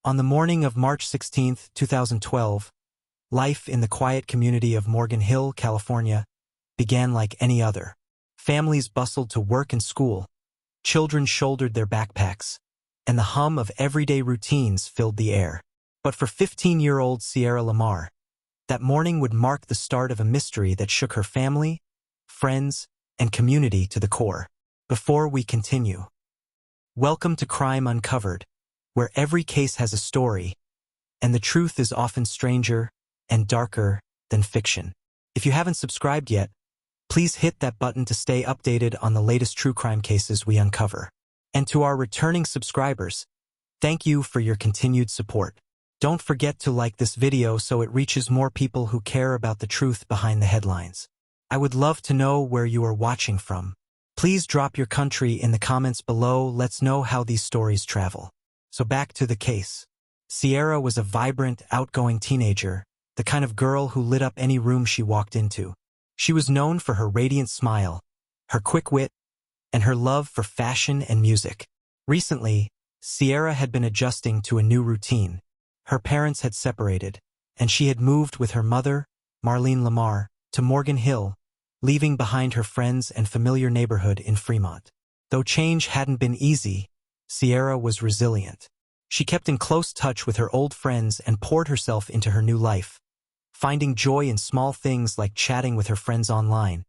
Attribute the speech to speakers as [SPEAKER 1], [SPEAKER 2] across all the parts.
[SPEAKER 1] On the morning of March 16, 2012, life in the quiet community of Morgan Hill, California, began like any other. Families bustled to work and school, children shouldered their backpacks, and the hum of everyday routines filled the air. But for 15-year-old Sierra Lamar, that morning would mark the start of a mystery that shook her family, friends, and community to the core. Before we continue, welcome to Crime Uncovered, where every case has a story, and the truth is often stranger and darker than fiction. If you haven't subscribed yet, please hit that button to stay updated on the latest true crime cases we uncover. And to our returning subscribers, thank you for your continued support. Don't forget to like this video so it reaches more people who care about the truth behind the headlines. I would love to know where you are watching from. Please drop your country in the comments below. Let's know how these stories travel. So back to the case. Sierra was a vibrant, outgoing teenager, the kind of girl who lit up any room she walked into. She was known for her radiant smile, her quick wit, and her love for fashion and music. Recently, Sierra had been adjusting to a new routine. Her parents had separated, and she had moved with her mother, Marlene Lamar, to Morgan Hill, leaving behind her friends and familiar neighborhood in Fremont. Though change hadn't been easy, Sierra was resilient. She kept in close touch with her old friends and poured herself into her new life, finding joy in small things like chatting with her friends online,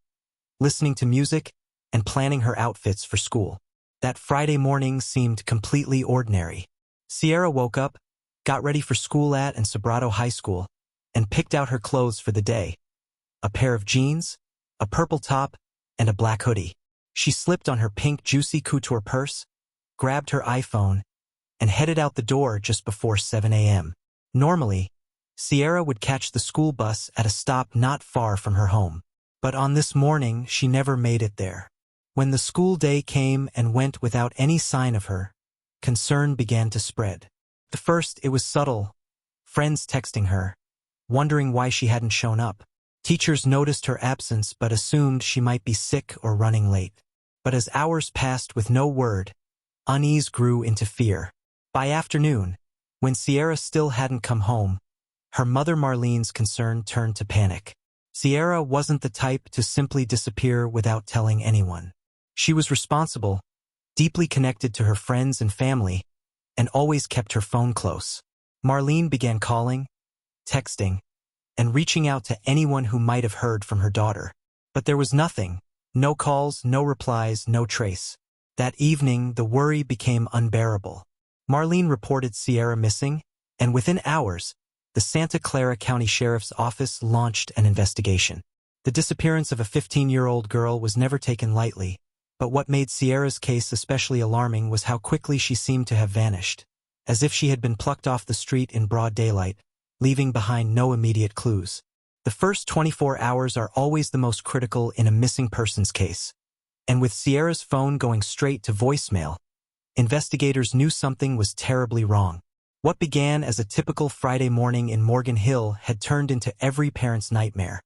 [SPEAKER 1] listening to music, and planning her outfits for school. That Friday morning seemed completely ordinary. Sierra woke up, got ready for school at and Sobrato High School, and picked out her clothes for the day. A pair of jeans, a purple top, and a black hoodie. She slipped on her pink Juicy Couture purse, grabbed her iPhone, and headed out the door just before 7 a.m. Normally, Sierra would catch the school bus at a stop not far from her home. But on this morning, she never made it there. When the school day came and went without any sign of her, concern began to spread. At first, it was subtle. Friends texting her, wondering why she hadn't shown up. Teachers noticed her absence but assumed she might be sick or running late. But as hours passed with no word, unease grew into fear. By afternoon, when Sierra still hadn't come home, her mother Marlene's concern turned to panic. Sierra wasn't the type to simply disappear without telling anyone. She was responsible, deeply connected to her friends and family, and always kept her phone close. Marlene began calling, texting, and reaching out to anyone who might have heard from her daughter. But there was nothing. No calls, no replies, no trace. That evening, the worry became unbearable. Marlene reported Sierra missing, and within hours, the Santa Clara County Sheriff's Office launched an investigation. The disappearance of a 15-year-old girl was never taken lightly, but what made Sierra's case especially alarming was how quickly she seemed to have vanished, as if she had been plucked off the street in broad daylight, leaving behind no immediate clues. The first 24 hours are always the most critical in a missing persons case. And with Sierra's phone going straight to voicemail, investigators knew something was terribly wrong. What began as a typical Friday morning in Morgan Hill had turned into every parent's nightmare.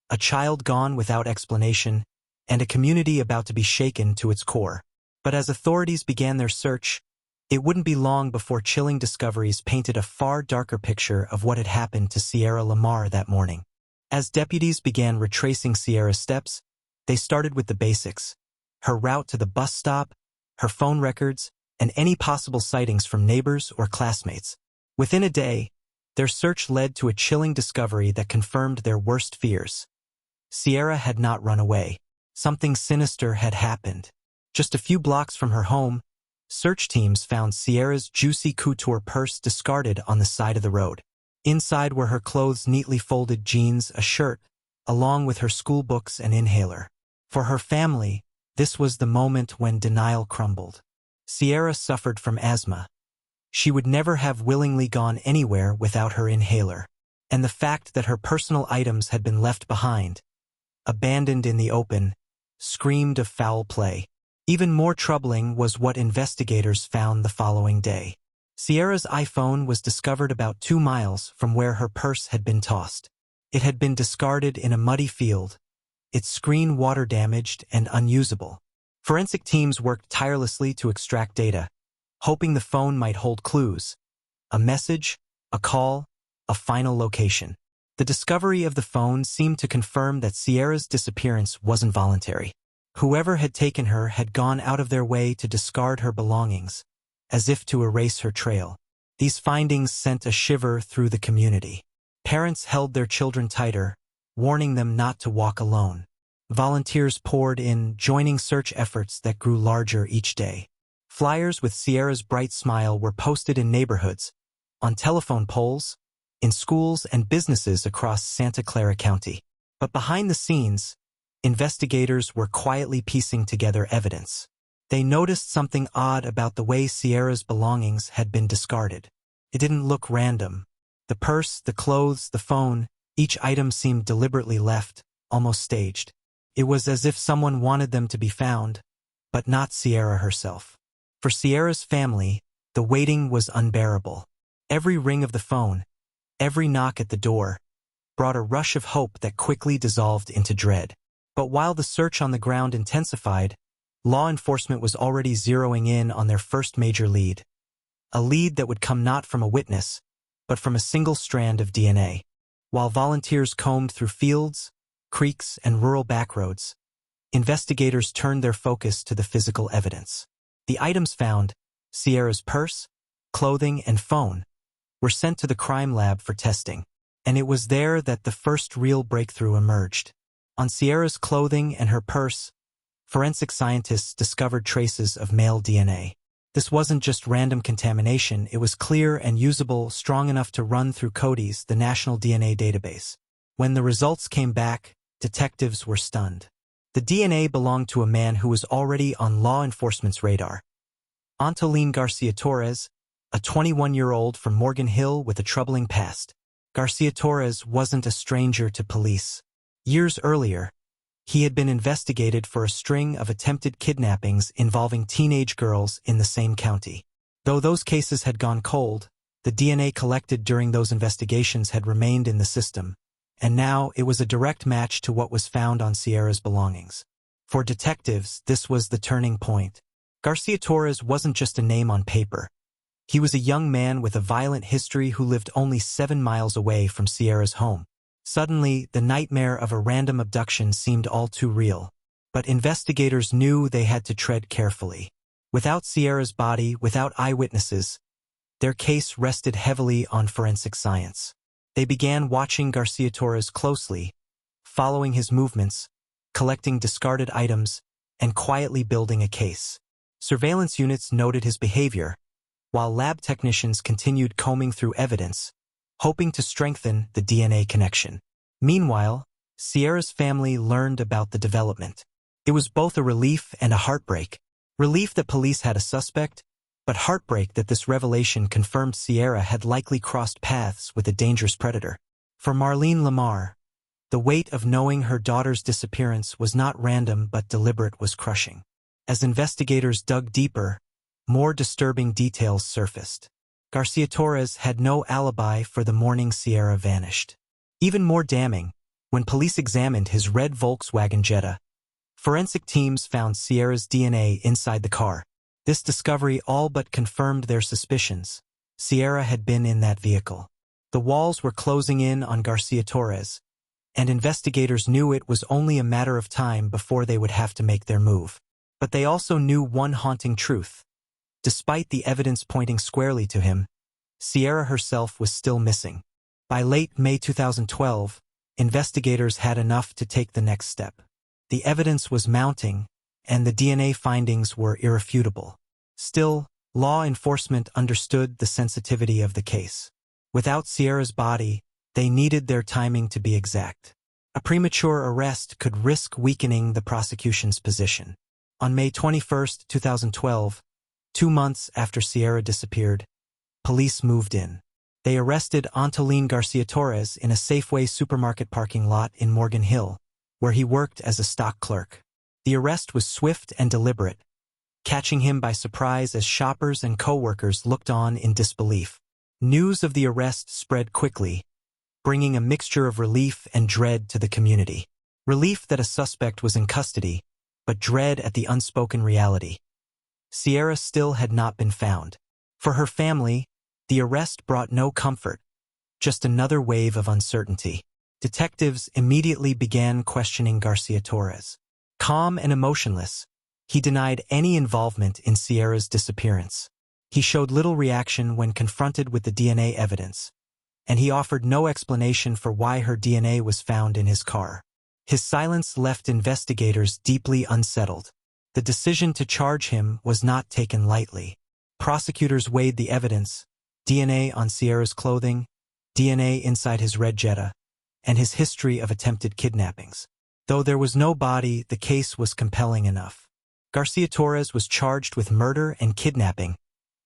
[SPEAKER 1] A child gone without explanation, and a community about to be shaken to its core. But as authorities began their search, it wouldn't be long before chilling discoveries painted a far darker picture of what had happened to Sierra Lamar that morning. As deputies began retracing Sierra's steps, they started with the basics: her route to the bus stop, her phone records, and any possible sightings from neighbors or classmates. Within a day, their search led to a chilling discovery that confirmed their worst fears. Sierra had not run away. Something sinister had happened. Just a few blocks from her home, search teams found Sierra's Juicy Couture purse discarded on the side of the road. Inside were her clothes, neatly folded jeans, a shirt, along with her school books and inhaler. For her family, this was the moment when denial crumbled. Sierra suffered from asthma. She would never have willingly gone anywhere without her inhaler. And the fact that her personal items had been left behind, abandoned in the open, screamed of foul play. Even more troubling was what investigators found the following day. Sierra's iPhone was discovered about 2 miles from where her purse had been tossed. It had been discarded in a muddy field, its screen water-damaged and unusable. Forensic teams worked tirelessly to extract data, hoping the phone might hold clues. A message, a call, a final location. The discovery of the phone seemed to confirm that Sierra's disappearance wasn't voluntary. Whoever had taken her had gone out of their way to discard her belongings, as if to erase her trail. These findings sent a shiver through the community. Parents held their children tighter, warning them not to walk alone. Volunteers poured in, joining search efforts that grew larger each day. Flyers with Sierra's bright smile were posted in neighborhoods, on telephone poles, in schools and businesses across Santa Clara County. But behind the scenes, investigators were quietly piecing together evidence. They noticed something odd about the way Sierra's belongings had been discarded. It didn't look random. The purse, the clothes, the phone, each item seemed deliberately left, almost staged. It was as if someone wanted them to be found, but not Sierra herself. For Sierra's family, the waiting was unbearable. Every ring of the phone, every knock at the door, brought a rush of hope that quickly dissolved into dread. But while the search on the ground intensified, law enforcement was already zeroing in on their first major lead. A lead that would come not from a witness, but from a single strand of DNA. While volunteers combed through fields, creeks, and rural backroads, investigators turned their focus to the physical evidence. The items found, Sierra's purse, clothing, and phone, were sent to the crime lab for testing. And it was there that the first real breakthrough emerged. On Sierra's clothing and her purse, forensic scientists discovered traces of male DNA. This wasn't just random contamination, it was clear and usable, strong enough to run through CODIS, the national DNA database. When the results came back, detectives were stunned. The DNA belonged to a man who was already on law enforcement's radar. Antolin Garcia-Torres, a 21-year-old from Morgan Hill with a troubling past. Garcia-Torres wasn't a stranger to police. Years earlier, he had been investigated for a string of attempted kidnappings involving teenage girls in the same county. Though those cases had gone cold, the DNA collected during those investigations had remained in the system, and now it was a direct match to what was found on Sierra's belongings. For detectives, this was the turning point. Garcia-Torres wasn't just a name on paper. He was a young man with a violent history who lived only 7 miles away from Sierra's home. Suddenly, the nightmare of a random abduction seemed all too real. But investigators knew they had to tread carefully. Without Sierra's body, without eyewitnesses, their case rested heavily on forensic science. They began watching Garcia-Torres closely, following his movements, collecting discarded items, and quietly building a case. Surveillance units noted his behavior, while lab technicians continued combing through evidence, hoping to strengthen the DNA connection. Meanwhile, Sierra's family learned about the development. It was both a relief and a heartbreak. Relief that police had a suspect, but heartbreak that this revelation confirmed Sierra had likely crossed paths with a dangerous predator. For Marlene Lamar, the weight of knowing her daughter's disappearance was not random but deliberate was crushing. As investigators dug deeper, more disturbing details surfaced. Garcia-Torres had no alibi for the morning Sierra vanished. Even more damning, when police examined his red Volkswagen Jetta, forensic teams found Sierra's DNA inside the car. This discovery all but confirmed their suspicions. Sierra had been in that vehicle. The walls were closing in on Garcia-Torres, and investigators knew it was only a matter of time before they would have to make their move. But they also knew one haunting truth. Despite the evidence pointing squarely to him, Sierra herself was still missing. By late May 2012, investigators had enough to take the next step. The evidence was mounting, and the DNA findings were irrefutable. Still, law enforcement understood the sensitivity of the case. Without Sierra's body, they needed their timing to be exact. A premature arrest could risk weakening the prosecution's position. On May 21, 2012, 2 months after Sierra disappeared, police moved in. They arrested Antolin Garcia-Torres in a Safeway supermarket parking lot in Morgan Hill, where he worked as a stock clerk. The arrest was swift and deliberate, catching him by surprise as shoppers and co-workers looked on in disbelief. News of the arrest spread quickly, bringing a mixture of relief and dread to the community. Relief that a suspect was in custody, but dread at the unspoken reality. Sierra still had not been found. For her family, The arrest brought no comfort, just another wave of uncertainty. Detectives immediately began questioning Garcia Torres. Calm and emotionless, he denied any involvement in Sierra's disappearance. He showed little reaction when confronted with the DNA evidence, and he offered no explanation for why her DNA was found in his car. His silence left investigators deeply unsettled. The decision to charge him was not taken lightly. Prosecutors weighed the evidence: DNA on Sierra's clothing, DNA inside his red Jetta, and his history of attempted kidnappings. Though there was no body, the case was compelling enough. Garcia Torres was charged with murder and kidnapping,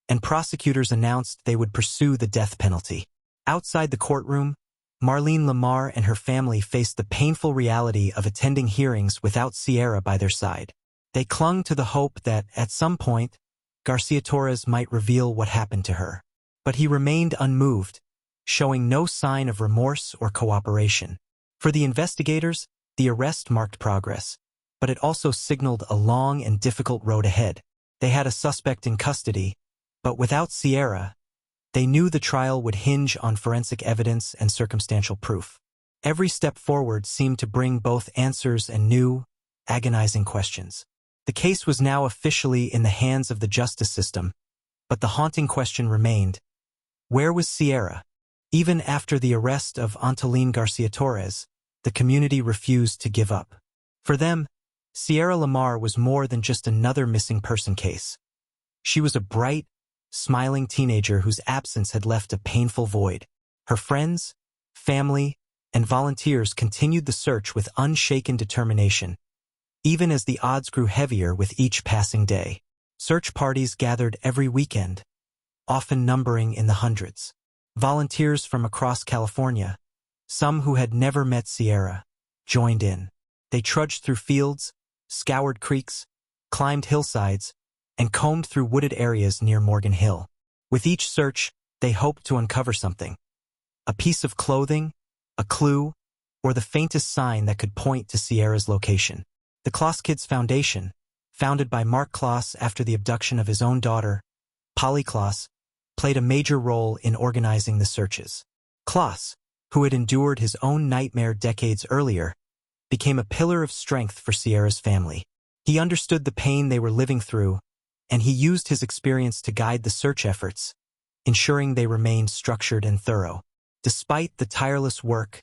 [SPEAKER 1] and prosecutors announced they would pursue the death penalty. Outside the courtroom, Marlene Lamar and her family faced the painful reality of attending hearings without Sierra by their side. They clung to the hope that, at some point, Garcia Torres might reveal what happened to her. But he remained unmoved, showing no sign of remorse or cooperation. For the investigators, the arrest marked progress, but it also signaled a long and difficult road ahead. They had a suspect in custody, but without Sierra, they knew the trial would hinge on forensic evidence and circumstantial proof. Every step forward seemed to bring both answers and new, agonizing questions. The case was now officially in the hands of the justice system, but the haunting question remained: where was Sierra? Even after the arrest of Antolin Garcia Torres, the community refused to give up. For them, Sierra Lamar was more than just another missing person case. She was a bright, smiling teenager whose absence had left a painful void. Her friends, family, and volunteers continued the search with unshaken determination, even as the odds grew heavier with each passing day. Search parties gathered every weekend, often numbering in the hundreds. Volunteers from across California, some who had never met Sierra, joined in. They trudged through fields, scoured creeks, climbed hillsides, and combed through wooded areas near Morgan Hill. With each search, they hoped to uncover something: a piece of clothing, a clue, or the faintest sign that could point to Sierra's location. The Kloss Kids Foundation, founded by Mark Kloss after the abduction of his own daughter, Polly Kloss, played a major role in organizing the searches. Kloss, who had endured his own nightmare decades earlier, became a pillar of strength for Sierra's family. He understood the pain they were living through, and he used his experience to guide the search efforts, ensuring they remained structured and thorough. Despite the tireless work,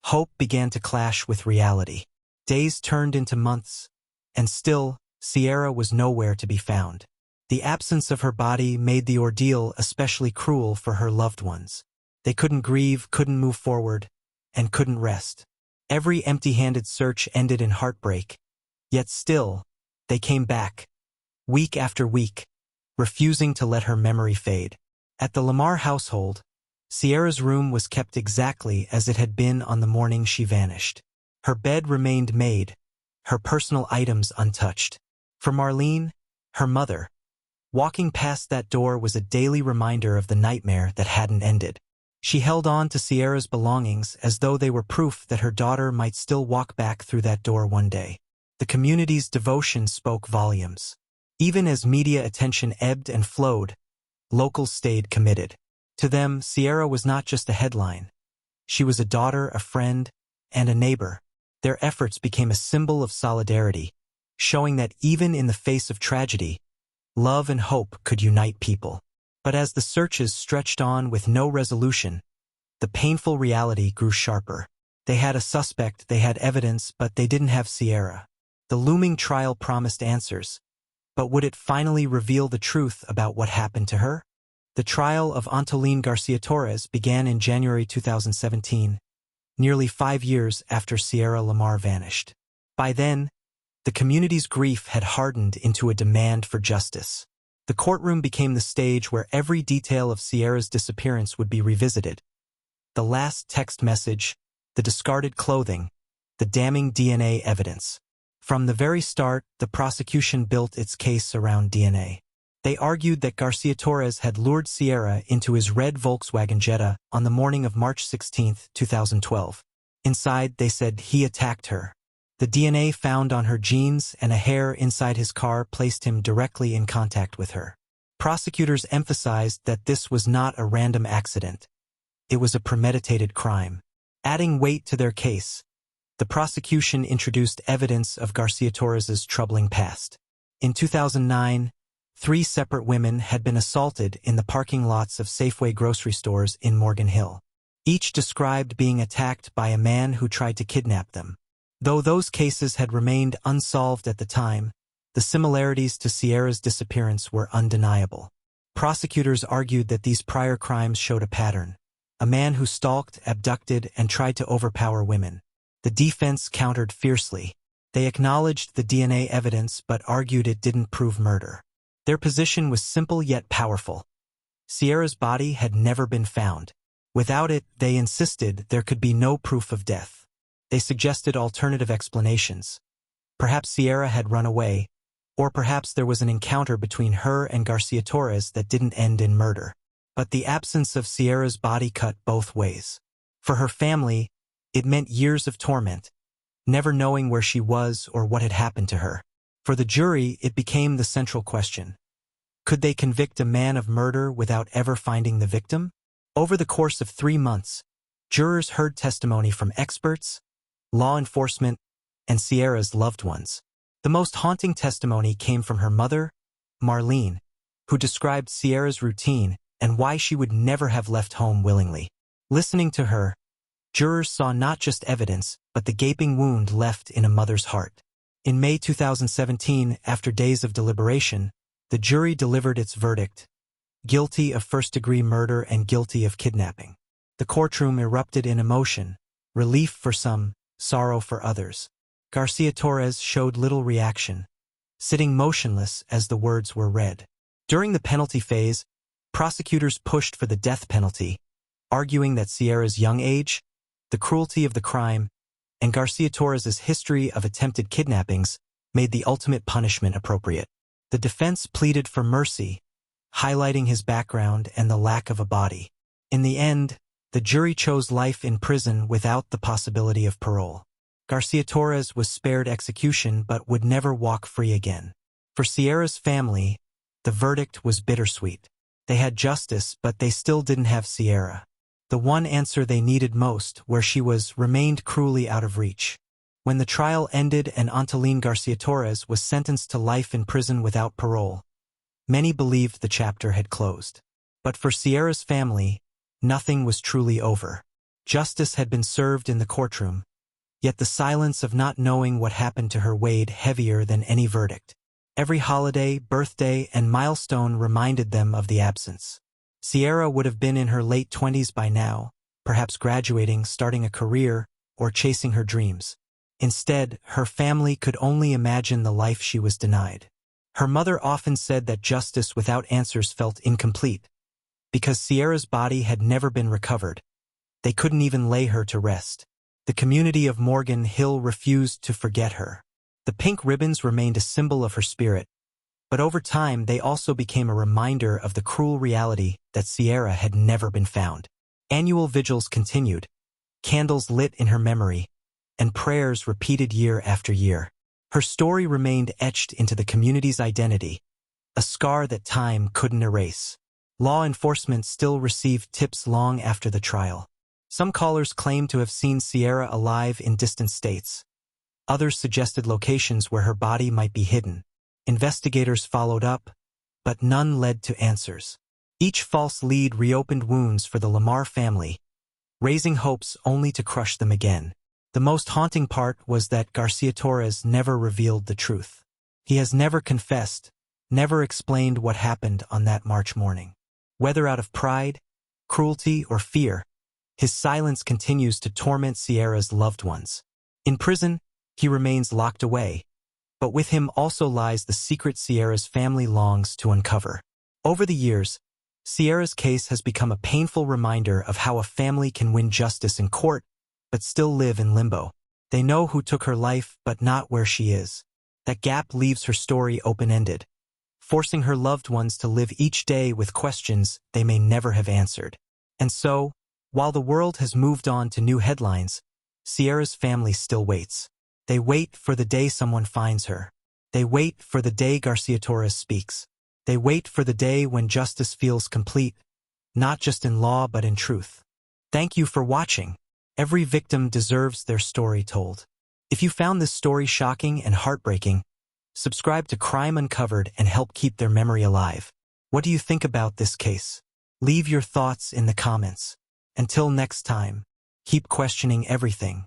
[SPEAKER 1] hope began to clash with reality. Days turned into months, and still, Sierra was nowhere to be found. The absence of her body made the ordeal especially cruel for her loved ones. They couldn't grieve, couldn't move forward, and couldn't rest. Every empty-handed search ended in heartbreak, yet still, they came back, week after week, refusing to let her memory fade. At the Lamar household, Sierra's room was kept exactly as it had been on the morning she vanished. Her bed remained made, her personal items untouched. For Marlene, her mother, walking past that door was a daily reminder of the nightmare that hadn't ended. She held on to Sierra's belongings as though they were proof that her daughter might still walk back through that door one day. The community's devotion spoke volumes. Even as media attention ebbed and flowed, locals stayed committed. To them, Sierra was not just a headline. She was a daughter, a friend, and a neighbor. Their efforts became a symbol of solidarity, showing that even in the face of tragedy, love and hope could unite people. But as the searches stretched on with no resolution, the painful reality grew sharper. They had a suspect, they had evidence, but they didn't have Sierra. The looming trial promised answers, but would it finally reveal the truth about what happened to her? The trial of Antolin Garcia Torres began in January 2017, nearly 5 years after Sierra Lamar vanished. By then, the community's grief had hardened into a demand for justice. The courtroom became the stage where every detail of Sierra's disappearance would be revisited. The last text message, the discarded clothing, the damning DNA evidence. From the very start, the prosecution built its case around DNA. They argued that Garcia Torres had lured Sierra into his red Volkswagen Jetta on the morning of March 16, 2012. Inside, they said he attacked her. The DNA found on her jeans and a hair inside his car placed him directly in contact with her. Prosecutors emphasized that this was not a random accident. It was a premeditated crime. Adding weight to their case, the prosecution introduced evidence of Garcia Torres's troubling past. In 2009, 3 separate women had been assaulted in the parking lots of Safeway grocery stores in Morgan Hill. Each described being attacked by a man who tried to kidnap them. Though those cases had remained unsolved at the time, the similarities to Sierra's disappearance were undeniable. Prosecutors argued that these prior crimes showed a pattern: a man who stalked, abducted, and tried to overpower women. The defense countered fiercely. They acknowledged the DNA evidence but argued it didn't prove murder. Their position was simple yet powerful. Sierra's body had never been found. Without it, they insisted, there could be no proof of death. They suggested alternative explanations. Perhaps Sierra had run away, or perhaps there was an encounter between her and Garcia Torres that didn't end in murder. But the absence of Sierra's body cut both ways. For her family, it meant years of torment, never knowing where she was or what had happened to her. For the jury, it became the central question. Could they convict a man of murder without ever finding the victim? Over the course of 3 months, jurors heard testimony from experts, law enforcement, and Sierra's loved ones. The most haunting testimony came from her mother, Marlene, who described Sierra's routine and why she would never have left home willingly. Listening to her, jurors saw not just evidence, but the gaping wound left in a mother's heart. In May 2017, after days of deliberation, the jury delivered its verdict: guilty of first-degree murder and guilty of kidnapping. The courtroom erupted in emotion, relief for some, sorrow for others. Garcia Torres showed little reaction, sitting motionless as the words were read. During the penalty phase, prosecutors pushed for the death penalty, arguing that Sierra's young age, the cruelty of the crime, and Garcia Torres's history of attempted kidnappings made the ultimate punishment appropriate. The defense pleaded for mercy, highlighting his background and the lack of a body. In the end, the jury chose life in prison without the possibility of parole. Garcia Torres was spared execution but would never walk free again. For Sierra's family, the verdict was bittersweet. They had justice, but they still didn't have Sierra. The one answer they needed most, where she was, remained cruelly out of reach. When the trial ended and Antolin Garcia Torres was sentenced to life in prison without parole, many believed the chapter had closed. But for Sierra's family, nothing was truly over. Justice had been served in the courtroom, yet the silence of not knowing what happened to her weighed heavier than any verdict. Every holiday, birthday, and milestone reminded them of the absence. Sierra would have been in her late 20s by now, perhaps graduating, starting a career, or chasing her dreams. Instead, her family could only imagine the life she was denied. Her mother often said that justice without answers felt incomplete. Because Sierra's body had never been recovered, they couldn't even lay her to rest. The community of Morgan Hill refused to forget her. The pink ribbons remained a symbol of her spirit, but over time they also became a reminder of the cruel reality that Sierra had never been found. Annual vigils continued, candles lit in her memory, and prayers repeated year after year. Her story remained etched into the community's identity, a scar that time couldn't erase. Law enforcement still received tips long after the trial. Some callers claimed to have seen Sierra alive in distant states. Others suggested locations where her body might be hidden. Investigators followed up, but none led to answers. Each false lead reopened wounds for the Lamar family, raising hopes only to crush them again. The most haunting part was that Garcia Torres never revealed the truth. He has never confessed, never explained what happened on that March morning. Whether out of pride, cruelty, or fear, his silence continues to torment Sierra's loved ones. In prison, he remains locked away, but with him also lies the secret Sierra's family longs to uncover. Over the years, Sierra's case has become a painful reminder of how a family can win justice in court, but still live in limbo. They know who took her life, but not where she is. That gap leaves her story open-ended, forcing her loved ones to live each day with questions they may never have answered. And so, while the world has moved on to new headlines, Sierra's family still waits. They wait for the day someone finds her. They wait for the day Garcia Torres speaks. They wait for the day when justice feels complete, not just in law but in truth. Thank you for watching. Every victim deserves their story told. If you found this story shocking and heartbreaking, subscribe to Crime Uncovered and help keep their memory alive. What do you think about this case? Leave your thoughts in the comments. Until next time, keep questioning everything.